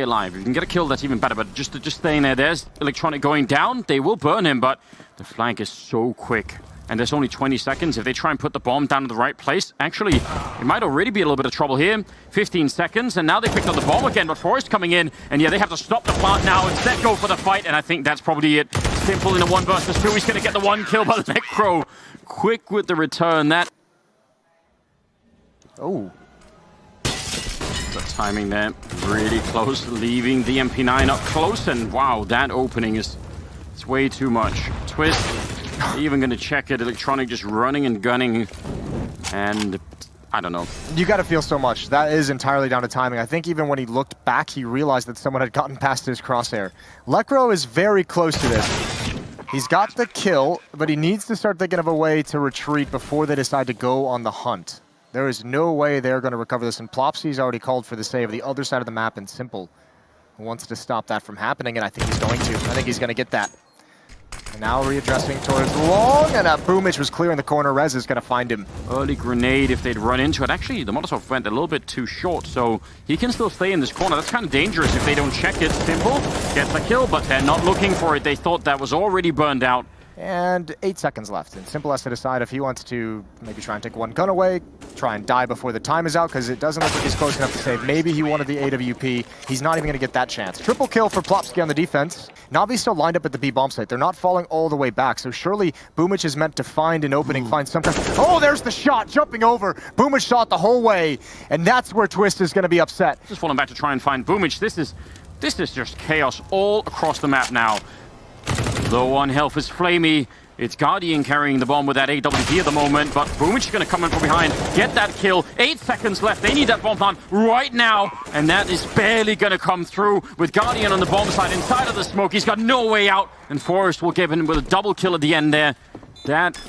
alive. If you can get a kill, that's even better, but just staying there. There's Electronic going down. They will burn him, but the flank is so quick. And there's only 20 seconds. If they try and put the bomb down in the right place, actually, it might already be a little bit of trouble here. 15 seconds, and now they picked up the bomb again, but Forest coming in, and yeah, they have to stop the plant now. Instead, go for the fight, and I think that's probably it. Simple in a 1 versus 2. He's going to get the 1 kill, but Necro quick with the return. That. Oh. The timing there, really close, leaving the MP9 up close, and wow, that opening is it's way too much. Twist. Even going to check it. Electronic just running and gunning, and I don't know. You got to feel so much. That is entirely down to timing. I think even when he looked back, he realized that someone had gotten past his crosshair. Lekro is very close to this. He's got the kill, but he needs to start thinking of a way to retreat before they decide to go on the hunt. There is no way they're going to recover this, and Plopsy's already called for the save. The other side of the map, and Simple wants to stop that from happening, and I think he's going to. I think he's going to get that. And now readdressing towards Long, and Boomich was clear in the corner. Rez is going to find him. Early grenade if they'd run into it. Actually, the Molotov went a little bit too short, so he can still stay in this corner. That's kind of dangerous if they don't check it. Simple gets the kill, but they're not looking for it. They thought that was already burned out. And 8 seconds left, and Simple has to decide if he wants to maybe try and take 1 gun away, try and die before the time is out, because it doesn't look like he's close enough to save. Maybe he wanted the AWP. He's not even going to get that chance. Triple kill for Plopsky on the defense. NaVi's still lined up at the B bomb site. They're not falling all the way back, so surely Boomich is meant to find an opening, find some kind of... Oh, there's the shot, jumping over. Boomich shot the whole way, and that's where Twist is going to be upset. Just falling back to try and find Boomich. This is just chaos all across the map now. Low on health is Flamey. It's Guardian carrying the bomb with that AWP at the moment, but Boomich is going to come in from behind, get that kill. 8 seconds left. They need that bomb plant right now, and that is barely going to come through with Guardian on the bomb side inside of the smoke. He's got no way out, and Forrest will give him with a double kill at the end there. That,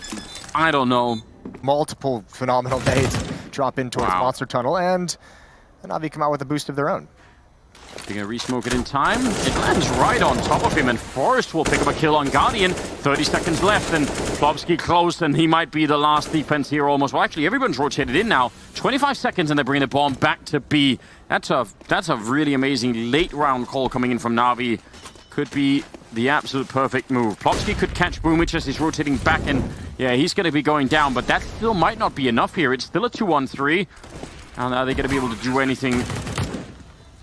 I don't know. Multiple phenomenal nades drop in towards Monster Tunnel, and NaVi come out with a boost of their own. They're going to re-smoke it in time. It lands right on top of him, and Forrest will pick up a kill on Guardian. 30 seconds left, and Plopsky close, and he might be the last defense here almost. Well, actually, everyone's rotated in now. 25 seconds, and they bring the bomb back to B. That's a really amazing late-round call coming in from NaVi. Could be the absolute perfect move. Plopsky could catch Boomich as he's rotating back, and yeah, he's going to be going down, but that still might not be enough here. It's still a 2-on-3. And are they going to be able to do anything?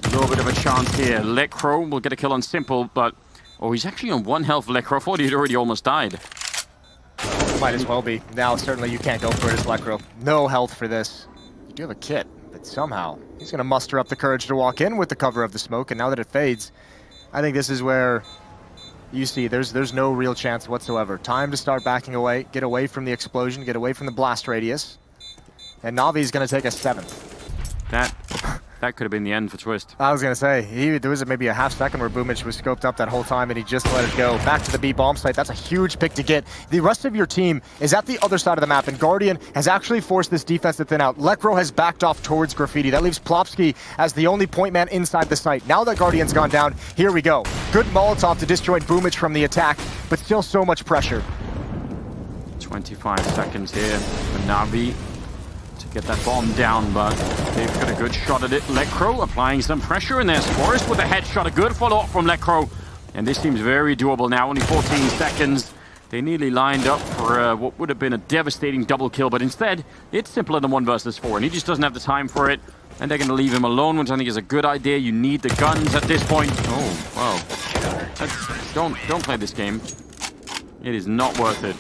A little bit of a chance here. Lekro will get a kill on Simple, but... Oh, he's actually on 1 health, Lekro. I thought he'd already almost died. Might as well be. Now, certainly you can't go for it as Lekro. No health for this. You do have a kit, but somehow he's going to muster up the courage to walk in with the cover of the smoke, and now that it fades, I think this is where you see there's no real chance whatsoever. Time to start backing away, get away from the explosion, get away from the blast radius, and NaVi's going to take a 7th. That could have been the end for Twist. I was going to say, there was maybe a half second where Boomich was scoped up that whole time and he just let it go. Back to the B bomb site. That's a huge pick to get. The rest of your team is at the other side of the map, and Guardian has actually forced this defense to thin out. Lekro has backed off towards Graffiti. That leaves Plopsky as the only point man inside the site. Now that Guardian's gone down, here we go. Good Molotov to disjoint Boomich from the attack, but still so much pressure. 25 seconds here for NaVi to get that bomb down, but they've got a good shot at it. Lekro applying some pressure, and there's Forrest with a headshot. A good follow-up from Lekro, and this seems very doable now. Only 14 seconds. They nearly lined up for what would have been a devastating double kill, but instead, it's simpler than 1 versus 4, and he just doesn't have the time for it, and they're going to leave him alone, which I think is a good idea. You need the guns at this point. Oh, wow. Don't play this game. It is not worth it.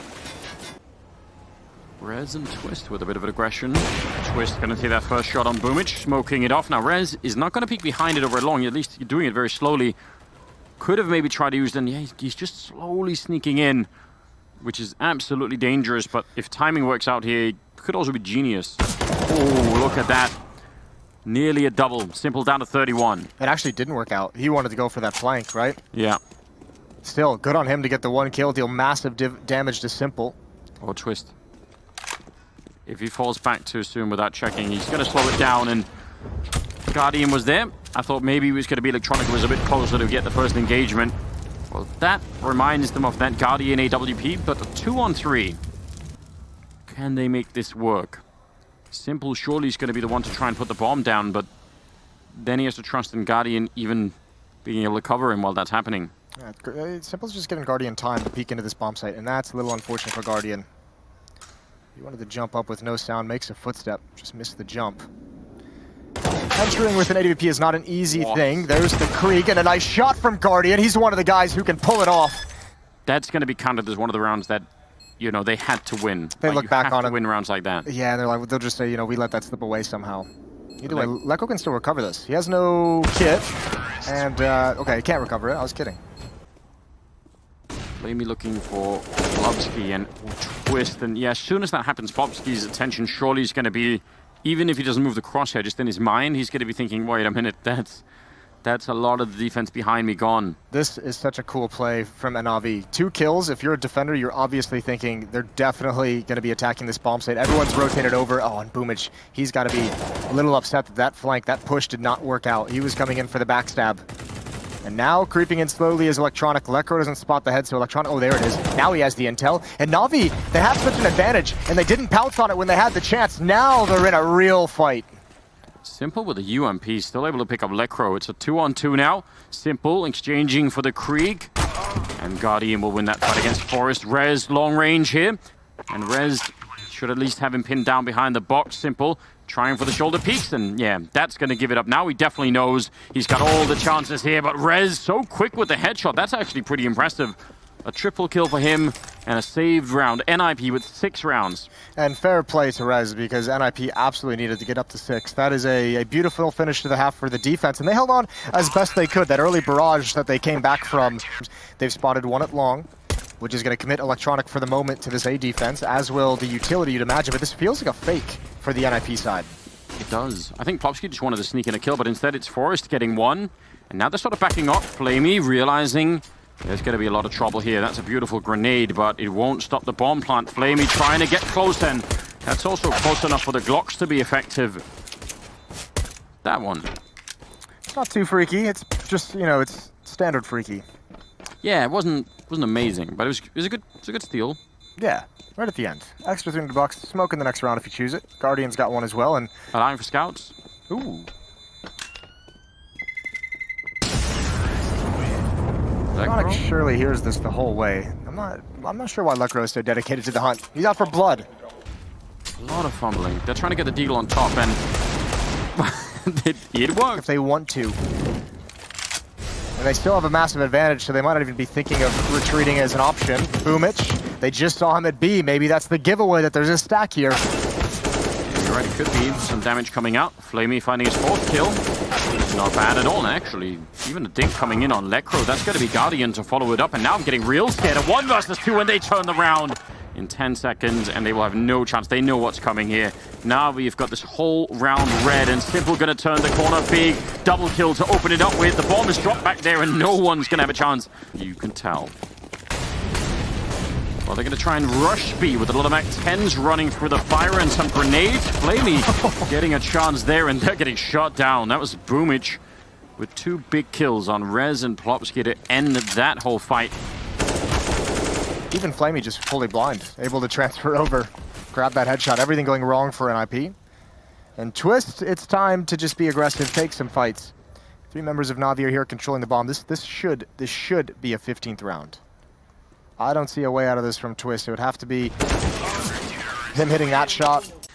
Rez and Twist with a bit of aggression. Twist going to take that first shot on Boomich, smoking it off. Now, Rez is not going to peek behind it over long. At least you're doing it very slowly. Could have maybe tried to use it, and yeah, he's just slowly sneaking in, which is absolutely dangerous. But if timing works out here, it could also be genius. Oh, look at that. Nearly a double. Simple down to 31. It actually didn't work out. He wanted to go for that flank, right? Yeah. Still, good on him to get the 1 kill, deal massive damage to Simple. Or Twist. If he falls back too soon without checking, he's going to slow it down, and Guardian was there. I thought maybe he was going to be Electronic, was a bit closer to get the first engagement. Well, that reminds them of that Guardian AWP, but a 2-on-3. Can they make this work? Simple surely is going to be the one to try and put the bomb down, but then he has to trust in Guardian even being able to cover him while that's happening. Yeah, Simple's just giving Guardian time to peek into this bomb site, and that's a little unfortunate for Guardian. He wanted to jump up with no sound, makes a footstep, just missed the jump. Entering with an AWP is not an easy thing. There's the Krieg, and a nice shot from Guardian. He's one of the guys who can pull it off. That's going to be counted as one of the rounds that, you know, they had to win. They look back on it. Win rounds like that. Yeah, they'll just say, you know, we let that slip away somehow. Either way, Lecro can still recover this. He has no kit, and okay, he can't recover it. I was kidding. Flamey looking for Plubsky and Twist, and yeah, as soon as that happens, Plubsky's attention surely is going to be, even if he doesn't move the crosshair, just in his mind, he's going to be thinking, wait a minute, that's a lot of the defense behind me gone. This is such a cool play from NaVi. 2 kills. If you're a defender, you're obviously thinking they're definitely going to be attacking this bomb site. Everyone's rotated over. Oh, and Boomich, he's got to be a little upset that that flank, that push did not work out. He was coming in for the backstab. And now creeping in slowly is Electronic. Lecro doesn't spot the head, so Electronic, oh, there it is. Now he has the intel. And NaVi, they have such an advantage, and they didn't pounce on it when they had the chance. Now they're in a real fight. Simple with a UMP, still able to pick up Lecro. It's a 2-on-2 now. Simple exchanging for the Krieg. And Guardian will win that fight against Forest. Rez long range here. And Rez should at least have him pinned down behind the box. Simple trying for the shoulder peaks, and yeah, that's going to give it up. Now he definitely knows he's got all the chances here, but Rez so quick with the headshot. That's actually pretty impressive. A triple kill for him and a saved round. NiP with 6 rounds. And fair play to Rez, because NiP absolutely needed to get up to 6. That is a beautiful finish to the half for the defense, and they held on as best they could. That early barrage that they came back from, they've spotted one at long, which is going to commit Electronic for the moment to this A defense, as will the utility, you'd imagine, but this feels like a fake for the NiP side. It does. I think Plubsky just wanted to sneak in a kill, but instead it's Forest getting one, and now they're sort of backing up. Flamey realizing there's going to be a lot of trouble here. That's a beautiful grenade, but it won't stop the bomb plant. Flamey trying to get close, and that's also close enough for the Glocks to be effective. That one. It's not too freaky. It's just, you know, it's standard freaky. Yeah, it wasn't amazing, but it was a good steal. Yeah, right at the end. Extra $300. Smoke in the next round if you choose it. Guardian's got one as well, and allowing for scouts. Ooh. Electronic surely hears this the whole way. I'm not sure why Lecro is so dedicated to the hunt. He's out for blood. A lot of fumbling. They're trying to get the deagle on top, and it worked. If they want to. And they still have a massive advantage, so they might not even be thinking of retreating as an option. Boomich, they just saw him at B. Maybe that's the giveaway that there's a stack here. You're right, it could be. Some damage coming out. Flamey finding his 4th kill. Not bad at all, actually. Even a dink coming in on Lecro. That's going to be Guardian to follow it up, and now I'm getting real scared. A 1 versus 2, and they turn the round in 10 seconds, and they will have no chance. They know what's coming here. Now we've got this whole round red, and Simple going to turn the corner. Big double kill to open it up with. The bomb is dropped back there, and no one's going to have a chance. You can tell. Well, they're going to try and rush B with a lot of Mac-10s running through the fire and some grenades. Flamey getting a chance there, and they're getting shot down. That was Boomich with 2 big kills on Rez and Plubsky to end that whole fight. Even Flamey just fully blind, able to transfer over, grab that headshot. Everything going wrong for NiP. And Twist, it's time to just be aggressive, take some fights. 3 members of NaVi are here controlling the bomb. This should be a 15th round. I don't see a way out of this from Twist. It would have to be him hitting that shot.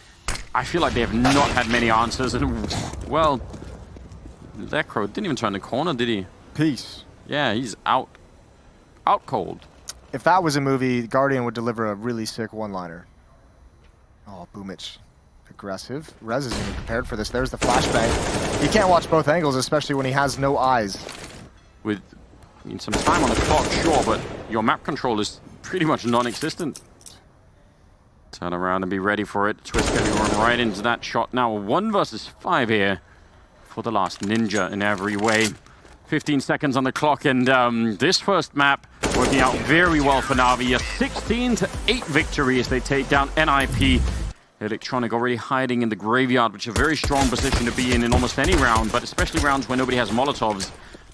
I feel like they have not had many answers, and well, Lecro didn't even turn the corner, did he? Peace. Yeah, he's out cold. If that was a movie, Guardian would deliver a really sick one-liner. Oh, Boomich. Aggressive. Rez isn't even prepared for this. There's the flashbang. You can't watch both angles, especially when he has no eyes. With some time on the clock, sure, but your map control is pretty much non-existent. Turn around and be ready for it. Twist going to run right into that shot now. 1 versus 5 here for the last ninja in every way. 15 seconds on the clock, and this first map working out very well for NaVi. A 16-8 victory as they take down NiP. Electronic already hiding in the graveyard, which is a very strong position to be in almost any round, but especially rounds where nobody has Molotovs.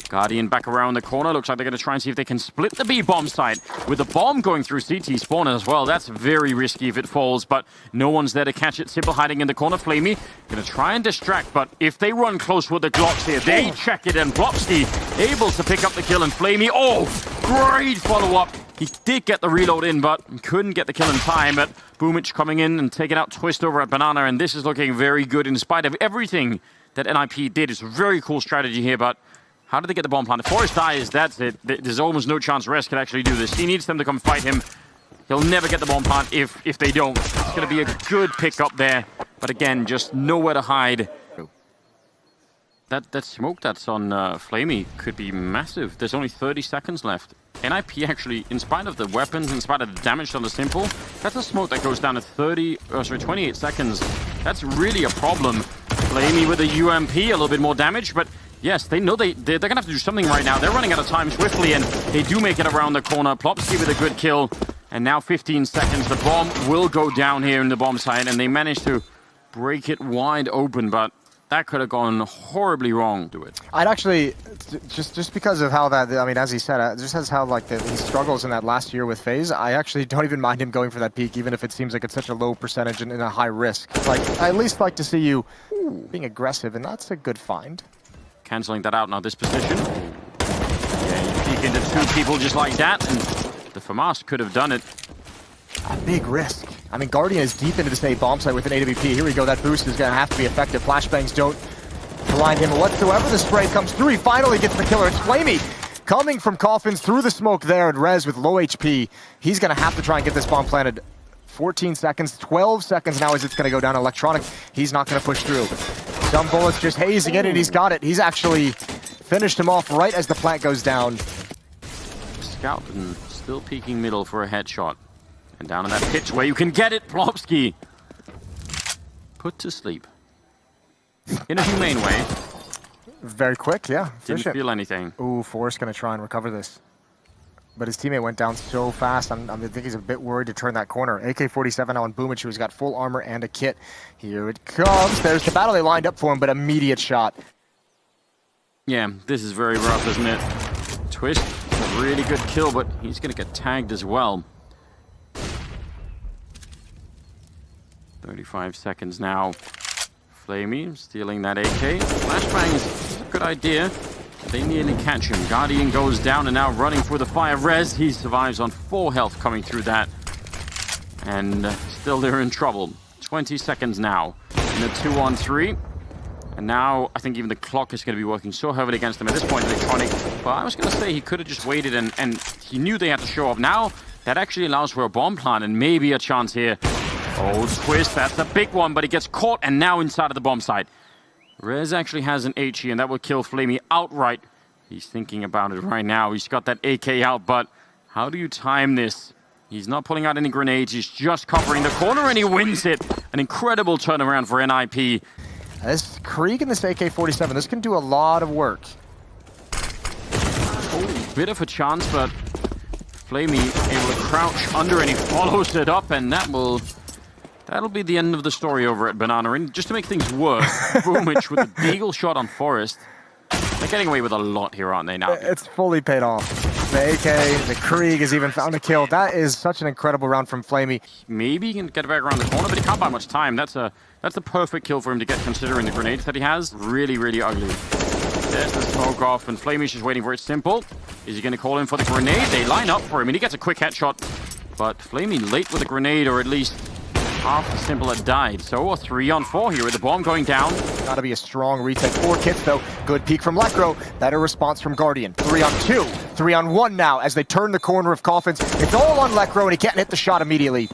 Guardian back around the corner. Looks like they're going to try and see if they can split the B-bomb site. With the bomb going through CT spawn as well, that's very risky if it falls, but no one's there to catch it. Simple hiding in the corner. Flamey going to try and distract, but if they run close with the Glocks here, they check it, and Blopsky able to pick up the kill, and Flamey, oh, great follow-up. He did get the reload in, but couldn't get the kill in time. But Boomich coming in and taking out Twist over at Banana, and this is looking very good in spite of everything that NiP did. It's a very cool strategy here, but how did they get the bomb planted? Forrest dies, that's it. There's almost no chance Rez can actually do this. He needs them to come fight him. He'll never get the bomb plant if they don't. It's going to be a good pick up there, but again, just nowhere to hide. That smoke that's on Flamey could be massive. There's only 30 seconds left. NiP actually, in spite of the weapons, in spite of the damage on the Simple, that's a smoke that goes down to 28 seconds. That's really a problem. Flamey with a UMP, a little bit more damage, but yes, they know they're going to have to do something right now. They're running out of time swiftly, and they do make it around the corner. Plopsky with a good kill, and now 15 seconds. The bomb will go down here in the bomb site, and they managed to break it wide open, but that could have gone horribly wrong to it. I'd actually, just because of how that, I mean, as he said, just as how like he struggles in that last year with FaZe, I actually don't even mind him going for that peak, even if it seems like it's such a low percentage and a high risk. Like, I at least like to see you being aggressive, and that's a good find. Canceling that out now, this position. Yeah, you peek into two people just like that, and the FAMAS could have done it. A big risk. I mean, Guardian is deep into this A bomb site with an AWP. Here we go, that boost is going to have to be effective. Flashbangs don't blind him whatsoever. The spray comes through, he finally gets the killer. It's Flamey coming from Coffins through the smoke there, and Rez with low HP. He's going to have to try and get this bomb planted. 14 seconds, 12 seconds now as it's going to go down. Electronic, he's not going to push through. Some bullets just hazing it, and he's got it. He's actually finished him off right as the plant goes down. Scout and still peeking middle for a headshot. And down in that pitch where you can get it, Plopsky put to sleep. In a humane way. Very quick, yeah. Didn't feel anything. Ooh, Forrest going to try and recover this. But his teammate went down so fast, I think he's a bit worried to turn that corner. AK-47 now on Boomich, who's got full armor and a kit. Here it comes. There's the battle they lined up for him, but immediate shot. Yeah, this is very rough, isn't it? Twist, a really good kill, but he's going to get tagged as well. 35 seconds now. Flamey stealing that AK. Flashbang is a good idea. They nearly catch him. Guardian goes down and now running for the fire. Rez, he survives on 4 health coming through that. And still they're in trouble. 20 seconds now in a 2-on-3. And now I think even the clock is going to be working so heavily against them at this point, Electronic. But I was going to say he could have just waited and he knew they had to show up. Now that actually allows for a bomb plant and maybe a chance here. Oh, Twist, that's a big one, but he gets caught and now inside of the bomb site. Rez actually has an HE, and that will kill Flamey outright. He's thinking about it right now. He's got that AK out, but how do you time this? He's not pulling out any grenades. He's just covering the corner, and he wins it. An incredible turnaround for NiP. This Krieg and this AK-47, this can do a lot of work. Oh, bit of a chance, but Flamey able to crouch under, and he follows it up, and that'll be the end of the story over at Banana. And just to make things worse, Boomich with a deagle shot on Forrest. They're getting away with a lot here, aren't they, now? It's fully paid off. The AK, the Krieg has even found a kill. That is such an incredible round from Flamey. Maybe he can get back around the corner, but he can't buy much time. That's a perfect kill for him to get, considering the grenades that he has. Really, really ugly. There's the smoke off, and Flamey's just waiting for it. Simple. Is he going to call in for the grenade? They line up for him, and he gets a quick headshot. But Flamey late with a grenade, or at least half the Simple had died. So a 3-on-4 here with the bomb going down. Gotta be a strong retake. 4 kits though. Good peek from Lecro. Better response from Guardian. 3-on-2. 3-on-1 now as they turn the corner of Coffins. It's all on Lecro and he can't hit the shot immediately.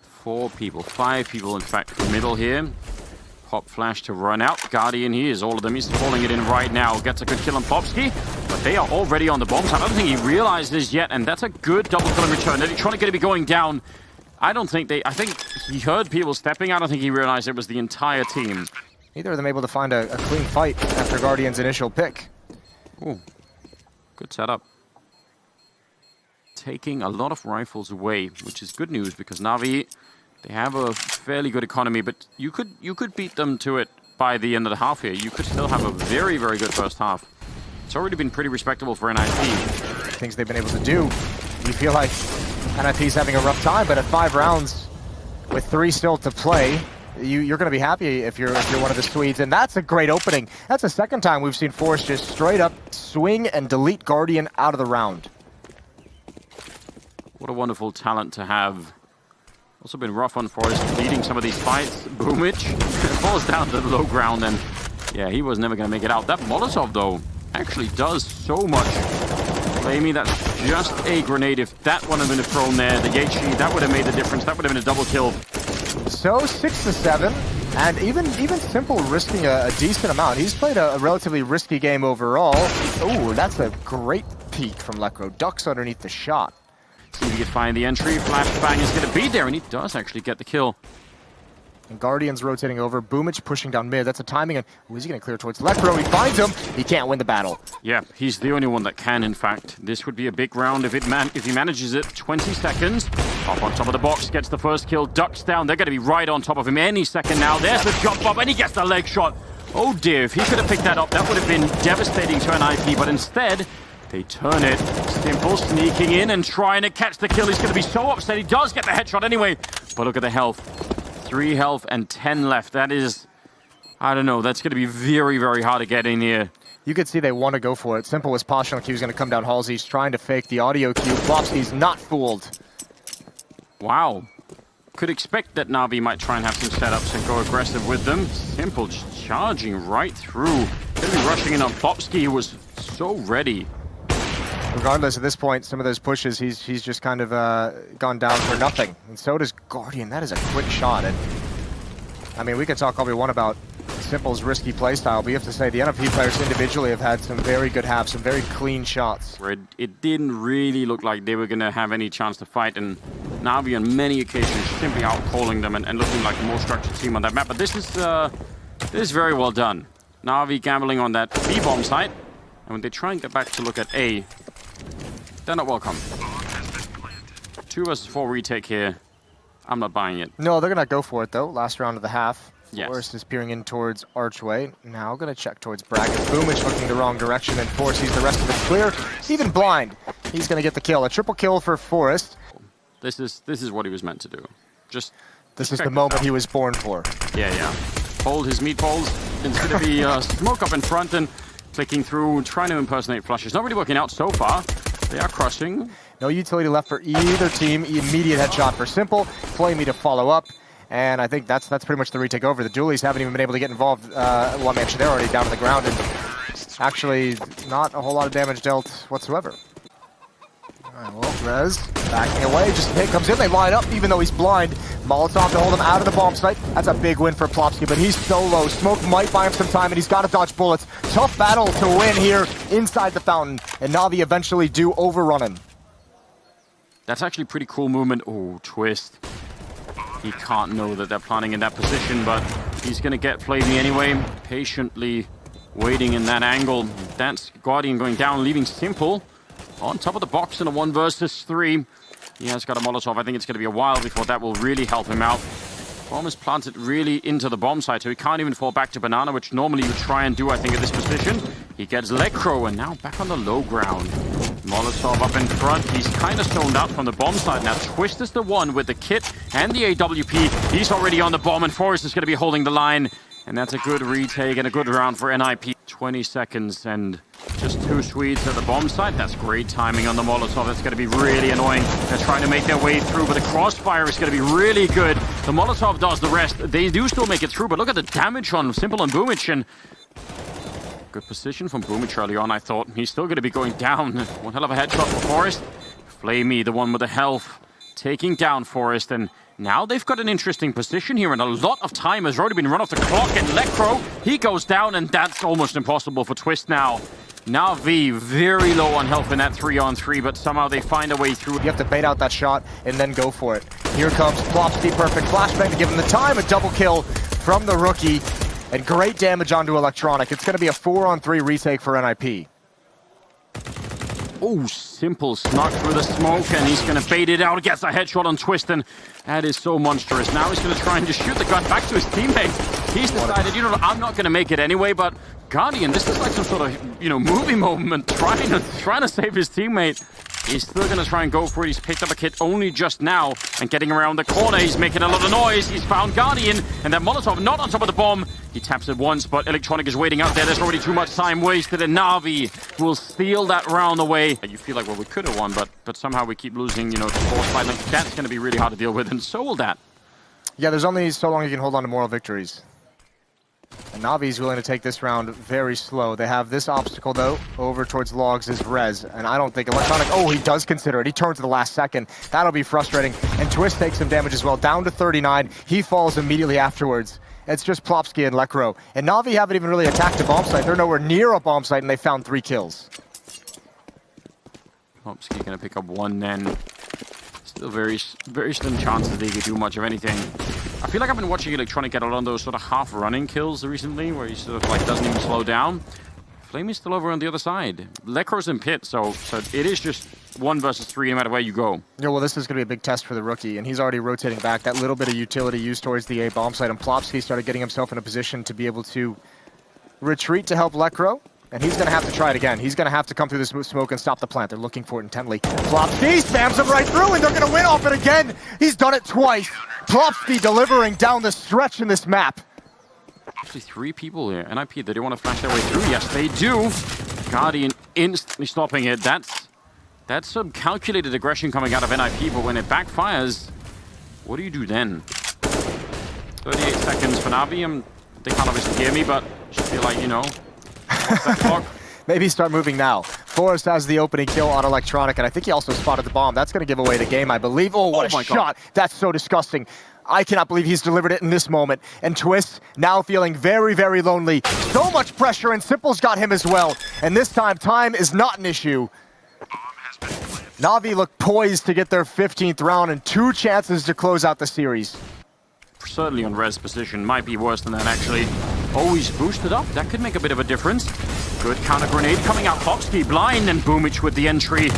4 people, 5 people in fact from middle here. Pop flash to run out. Guardian, he is all of them. He's calling it in right now. Gets a good kill on Popsky, but they are already on the bomb site. I don't think he realized this yet, and that's a good double kill in return. They're trying to get to be going down. I think he heard people stepping. I don't think he realized it was the entire team. Neither of them able to find a clean fight after Guardian's initial pick. Ooh, good setup. Taking a lot of rifles away, which is good news because NaVi, they have a fairly good economy, but you could beat them to it by the end of the half here. You could still have a very, very good first half. It's already been pretty respectable for NiP. Things they've been able to do. You feel like NiP's having a rough time, but at 5 rounds with 3 still to play, you're going to be happy if you're one of the Swedes, and that's a great opening. That's the second time we've seen Forrest just straight up swing and delete Guardian out of the round. What a wonderful talent to have. Also been rough on Forrest, leading some of these fights. Boomich falls down to the low ground, and yeah, he was never going to make it out. That Molotov, though, actually does so much. Flamey, that's just a grenade. If that one had been thrown there, the Yachi, that would have made the difference. That would have been a double kill. So 6-7, and even Simple risking a decent amount. He's played a relatively risky game overall. Ooh, that's a great peek from Lekro. Ducks underneath the shot. See if he can find the entry. Flashbang is going to be there, and he does actually get the kill. And Guardian's rotating over. Boomich pushing down mid. That's a timing. And is he going to clear towards Lekro? He finds him. He can't win the battle. Yeah, he's the only one that can, in fact. This would be a big round if he manages it. 20 seconds. Up on top of the box, gets the first kill. Ducks down. They're going to be right on top of him any second now. There's the jump up, and he gets the leg shot. Oh dear, if he could have picked that up, that would have been devastating to NiP. But instead, they turn it. Simple sneaking in and trying to catch the kill. He's going to be so upset. He does get the headshot anyway. But look at the health. 3 health and 10 left. That is, I don't know, that's going to be very, very hard to get in here. You could see they want to go for it. Simple was posturing like he was going to come down Halsey. He's trying to fake the audio cue. Flopsky's not fooled. Wow. Could expect that NaVi might try and have some setups and go aggressive with them. Simple just charging right through. Going to be rushing in on Flopsky, who was so ready. Regardless, at this point, some of those pushes, he's just kind of gone down for nothing. And so does Guardian. That is a quick shot. And I mean, we could talk all we want about Simple's risky playstyle, but you have to say the NiP players individually have had some very good halves, some very clean shots. Where it didn't really look like they were going to have any chance to fight, and NaVi on many occasions simply outcalling them and looking like a more structured team on that map. But this is very well done. NaVi gambling on that B-bomb site, and when they try and get back to look at A, they're not welcome. 2 versus 4 retake here. I'm not buying it. No, they're going to go for it, though. Last round of the half. Yes. Forrest is peering in towards Archway. Now going to check towards Bracket. Boomich looking the wrong direction, and Forrest sees the rest of it clear. Even blind. He's going to get the kill. A triple kill for Forrest. This is what he was meant to do. Just this is the moment he was born for. Yeah. Hold his meatballs. It's going to be smoke up in front and clicking through, trying to impersonate flushes. Not really working out so far. They are crushing. No utility left for either team. Immediate headshot for Simple. Flamey to follow up. And I think that's pretty much the retake over. The dualies haven't even been able to get involved. Well, actually, they're already down to the ground. And actually, not a whole lot of damage dealt whatsoever. All right, well, Rez backing away. Just a hit comes in. They line up, even though he's blind. Molotov to hold him out of the bomb site. That's a big win for Plopsky, but he's so low. Smoke might buy him some time, and he's got to dodge bullets. Tough battle to win here inside the fountain, and NaVi eventually do overrun him. That's actually pretty cool movement. Oh, twist. He can't know that they're planning in that position, but he's going to get Flavey anyway. Patiently waiting in that angle. That's Guardian going down, leaving Simple on top of the box in a 1 versus 3. He has got a Molotov. I think it's going to be a while before that will really help him out. Bomb is planted really into the bomb site, so he can't even fall back to Banana, which normally you would try and do, I think, at this position. He gets Lekro, and now back on the low ground. Molotov up in front. He's kind of zoned out from the bomb site. Now Twist is the one with the kit and the AWP. He's already on the bomb, and Forrest is going to be holding the line. And that's a good retake and a good round for NiP. 20 seconds and just 2 Swedes at the bomb site. That's great timing on the Molotov. That's going to be really annoying. They're trying to make their way through, but the crossfire is going to be really good. The Molotov does the rest. They do still make it through, but look at the damage on Simple and Boomich. And good position from Boomich early on, I thought. He's still going to be going down. One hell of a headshot for Forrest. Flamey, the one with the health, taking down Forrest. And now they've got an interesting position here, and a lot of time has already been run off the clock. And Lekro, he goes down, and that's almost impossible for Twist now. NaVi very low on health in that 3-on-3, but somehow they find a way through. You have to bait out that shot and then go for it. Here comes Plopsky, perfect flashbang to give him the time. A double kill from the rookie, and great damage onto Electronic. It's going to be a 4-on-3 retake for NiP. Oh, Simple snuck through the smoke, and he's going to bait it out. Gets a headshot on Twist, and that is so monstrous. Now he's going to try and just shoot the gun back to his teammate. He's decided, you know, I'm not going to make it anyway, but Guardian, this is like some sort of, you know, movie moment, trying to save his teammate. He's still going to try and go for it. He's picked up a kit only just now and getting around the corner. He's making a lot of noise. He's found Guardian, and then Molotov not on top of the bomb. He taps it once, but Electronic is waiting out there. There's already too much time wasted, and NaVi will steal that round away. You feel like, well, we could have won, but somehow we keep losing, you know, to force fight. Like, that's going to be really hard to deal with, and so will that. Yeah, there's only so long you can hold on to moral victories. And NaVi's willing to take this round very slow. They have this obstacle, though, over towards Logs is Rez. And I don't think Electronic... Oh, he does consider it. He turns to the last second. That'll be frustrating. And Twist takes some damage as well, down to 39. He falls immediately afterwards. It's just Plopsky and Lekro. And NaVi haven't even really attacked a bomb site. They're nowhere near a bomb site, and they found 3 kills. Plopsky going to pick up 1 then. Still very slim chances that he could do much of anything. I feel like I've been watching Electronic get a lot of those sort of half-running kills recently, where he sort of like doesn't even slow down. Flame is still over on the other side. Lekro's in pit, so it is just 1 versus 3 no matter where you go. Yeah, well, this is going to be a big test for the rookie, and he's already rotating back. That little bit of utility used towards the A bomb site, and Plopsky started getting himself in a position to be able to retreat to help Lekro. And he's going to have to try it again. He's going to have to come through this smoke and stop the plant. They're looking for it intently. Plopsky spams him right through, and they're going to win off it again. He's done it twice. Plopsky delivering down the stretch in this map. Actually, 3 people here. NiP, they do want to flash their way through. Yes, they do. Guardian instantly stopping it. That's some calculated aggression coming out of NiP, but when it backfires, what do you do then? 38 seconds for NaVi. They can't obviously hear me, but just feel like, you know... Maybe start moving now. Forrest has the opening kill on Electronic, and I think he also spotted the bomb. That's going to give away the game, I believe. Oh, what a shot. God. That's so disgusting. I cannot believe he's delivered it in this moment. And Twist now feeling very, very lonely. So much pressure, and Simple's got him as well. And this time is not an issue. NaVi look poised to get their 15th round and 2 chances to close out the series. Certainly on Rez position. Might be worse than that, actually. Oh, he's boosted up. That could make a bit of a difference. Good counter grenade coming out. Plopsky blind, and Boomich with the entry.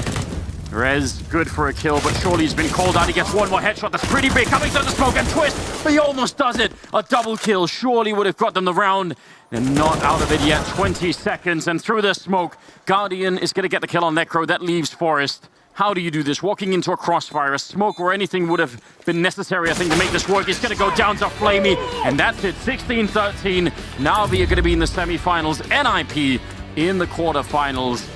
Rez good for a kill, but surely he's been called out. He gets 1 more headshot. That's pretty big. Coming through the smoke, and Twist, but he almost does it. A double kill surely would have got them the round. They're not out of it yet. 20 seconds, and through the smoke, Guardian is going to get the kill on Lekro. That leaves Forrest. How do you do this? Walking into a crossfire, a smoke, or anything would have been necessary, I think, to make this work. It's going to go down to Flamey, and that's it. 16-13. NaVi are going to be in the semifinals. NiP in the quarterfinals.